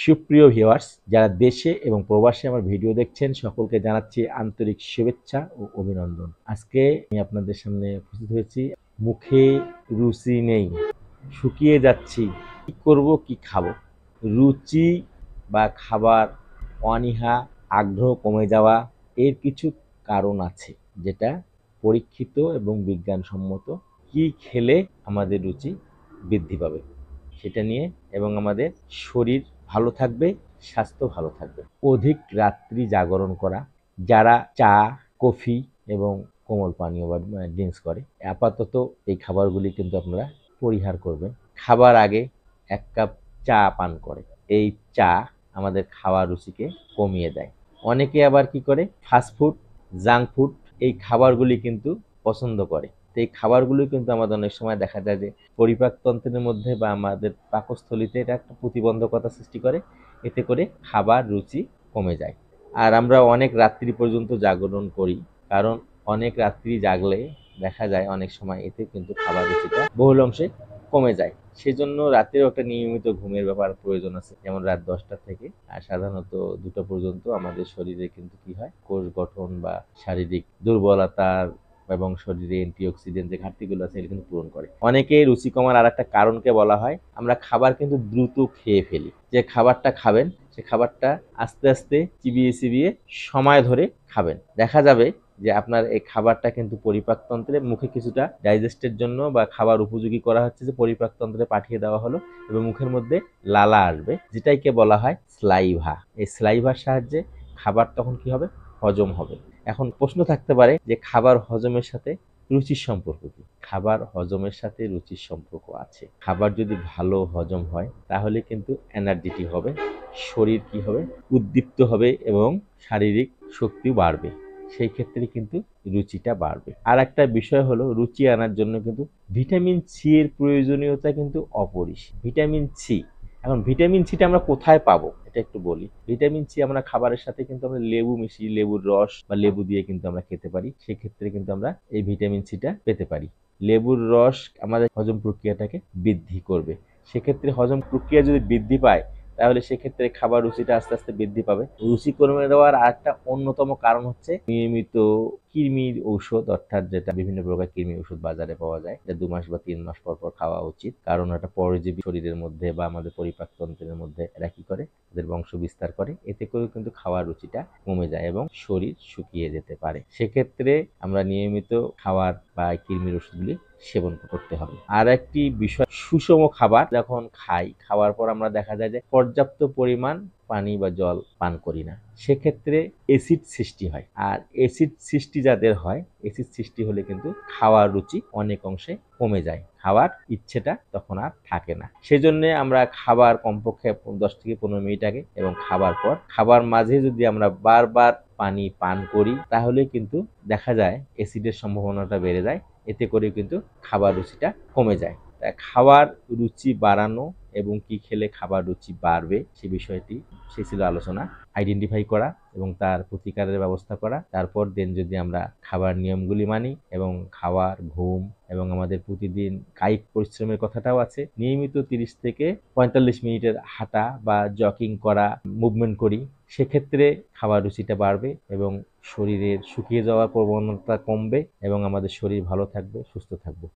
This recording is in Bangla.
সুপ্রিয় ভিউয়ার্স, যারা দেশে এবং প্রবাসে আমার ভিডিও দেখছেন সকলকে জানাচ্ছি আন্তরিক শুভেচ্ছা ও অভিনন্দন। আজকে আমি আপনাদের সামনে উপস্থিত হয়েছি। মুখে রুচি নেই, শুকিয়ে যাচ্ছি, কি করব কি খাবো। রুচি বা খাবার অনীহা, আগ্রহ কমে যাওয়া এর কিছু কারণ আছে, যেটা পরীক্ষিত এবং বিজ্ঞানসম্মত। কি খেলে আমাদের রুচি বৃদ্ধি পাবে সেটা নিয়ে, এবং আমাদের শরীর ভালো থাকবে, স্বাস্থ্য ভালো থাকবে। অধিক রাত্রি জাগরণ করা, যারা চা, কফি এবং কোমল পানীয় বা ড্রিঙ্কস করে, আপাতত এই খাবারগুলি কিন্তু আপনারা পরিহার করবেন। খাবার আগে 1 কাপ চা পান করে, এই চা আমাদের খাওয়ার রুচিকে কমিয়ে দেয়। অনেকে আবার কি করে, ফাস্টফুড, জাঙ্ক ফুড এই খাবারগুলি কিন্তু পছন্দ করে। তো এই খাবারগুলো কিন্তু আমাদের অনেক সময় দেখা যায় যে পরিপাকতন্ত্রের মধ্যে বা আমাদের পাকস্থলীতে এটা একটা প্রতিবন্ধকতা সৃষ্টি করে। এতে করে খাবার রুচি কমে যায়। আর আমরা অনেক রাত্রি পর্যন্ত জাগরণ করি, কারণ অনেক রাত্রি জাগলে দেখা যায় অনেক সময় এতে কিন্তু খাবার রুচিটা বহুল অংশে কমে যায়। সেজন্য রাতেও একটা নিয়মিত ঘুমের ব্যাপার প্রয়োজন আছে। যেমন রাত 10টা থেকে সাধারণত 2টা পর্যন্ত আমাদের শরীরে কিন্তু কি হয়, কোষ গঠন বা শারীরিক দুর্বলতার এবং শরীরে অ্যান্টিঅক্সিডেন্ট যে ঘাটতিগুলো আছে এগুলো কিন্তু পূরণ করে। অনেকে রুচি কমার আর একটা কারণকে বলা হয়, আমরা খাবার কিন্তু দ্রুত খেয়ে ফেলি। যে খাবারটা খাবেন সে খাবারটা আস্তে আস্তে চিবিয়ে চিবিয়ে সময় ধরে খাবেন। দেখা যাবে যে আপনার এই খাবারটা কিন্তু পরিপাকতন্ত্রে মুখে কিছুটা ডাইজেস্টের জন্য বা খাবার উপযোগী করা হচ্ছে, যে পরিপাকতন্ত্রে পাঠিয়ে দেওয়া হলো এবং মুখের মধ্যে লালা আসবে, যেটাকে বলা হয় স্লাইভা। এই স্লাইভার সাহায্যে খাবার তখন কি হবে, হজম হবে। এখন প্রশ্ন থাকতে পারে যে খাবার হজমের সাথে রুচির সম্পর্ক কি? খাবার হজমের সাথে রুচির সম্পর্ক আছে। খাবার যদি ভালো হজম হয় তাহলে কিন্তু এনার্জেটিক হবে, শরীর কি হবে, উদ্দীপ্ত হবে এবং শারীরিক শক্তিও বাড়বে। সেই ক্ষেত্রে কিন্তু রুচিটা বাড়বে। আর একটা বিষয় হলো, রুচি আনার জন্য কিন্তু ভিটামিন সি এর প্রয়োজনীয়তা কিন্তু অপরিসীম। ভিটামিন সি, এখন ভিটামিন সিটা আমরা কোথায় পাবো এটা একটু বলি। ভিটামিন সি আমরা খাবারের সাথে কিন্তু আমরা লেবু মিশিয়ে, লেবুর রস বা লেবু দিয়ে কিন্তু আমরা খেতে পারি। সেক্ষেত্রে কিন্তু আমরা এই ভিটামিন সিটা পেতে পারি। লেবুর রস আমাদের হজম প্রক্রিয়াটাকে বৃদ্ধি করবে। সেক্ষেত্রে হজম প্রক্রিয়া যদি বৃদ্ধি পায় তাহলে সেক্ষেত্রে খাবার রুচিটা আস্তে আস্তে বৃদ্ধি পাবে। রুচি কমে দেওয়ার আরেকটা অন্যতম কারণ হচ্ছে নিয়মিত কৃমির ঔষধ, অর্থাৎ যেটা বিভিন্ন প্রকার কৃমির ওষুধ বাজারে পাওয়া যায়, এটা 2 মাস বা 3 মাস পর পর খাওয়া উচিত। কারণ এটা পরজীবী শরীরের মধ্যে বা আমাদের পরিপাকতন্ত্রের মধ্যে এরা কি করে, এদের বংশ বিস্তার করে। এতে করেও কিন্তু খাওয়ার রুচিটা কমে যায় এবং শরীর শুকিয়ে যেতে পারে। সেক্ষেত্রে আমরা নিয়মিত খাবার বা কৃমির ওষুধগুলি সেবন করতে হবে। আর একটি বিষয়, সুষম খাবার যখন খাই, খাওয়ার পর আমরা দেখা যায় যে পর্যাপ্ত পরিমাণ পানি বা জল পান করি না। সেক্ষেত্রে অ্যাসিড সৃষ্টি হয়। আর অ্যাসিড সৃষ্টি যাদের হয়, অ্যাসিড সৃষ্টি হলে কিন্তু খাওয়ার রুচি অনেক অংশে কমে যায়, খাওয়ার ইচ্ছেটা তখন আর থাকে না। সেজন্য আমরা খাবার কমপক্ষে 10 থেকে 15 মিনিট আগে এবং খাবার পর, খাবার মাঝে যদি আমরা বারবার পানি পান করি তাহলে কিন্তু দেখা যায় অ্যাসিডের সম্ভাবনাটা বেড়ে যায়। এতে করে কিন্তু খাবার রুচিটা কমে যায়। তাই খাওয়ার রুচি বাড়ানো এবং কি খেলে খাবার রুচি বাড়বে সে বিষয়টি ছিল আলোচনা। আইডেন্টিফাই করা এবং তার প্রতিকারের ব্যবস্থা করা। তারপর দেন যদি আমরা খাবার নিয়মগুলি মানি এবং খাওয়ার, ঘুম এবং আমাদের প্রতিদিন কায়িক পরিশ্রমের কথাটাও আছে, নিয়মিত 30 থেকে 45 মিনিটের হাঁটা বা জগিং করা, মুভমেন্ট করি, সেক্ষেত্রে খাবার রুচিটা বাড়বে এবং শরীরের শুকিয়ে যাওয়ার প্রবণতা কমবে এবং আমাদের শরীর ভালো থাকবে, সুস্থ থাকবে।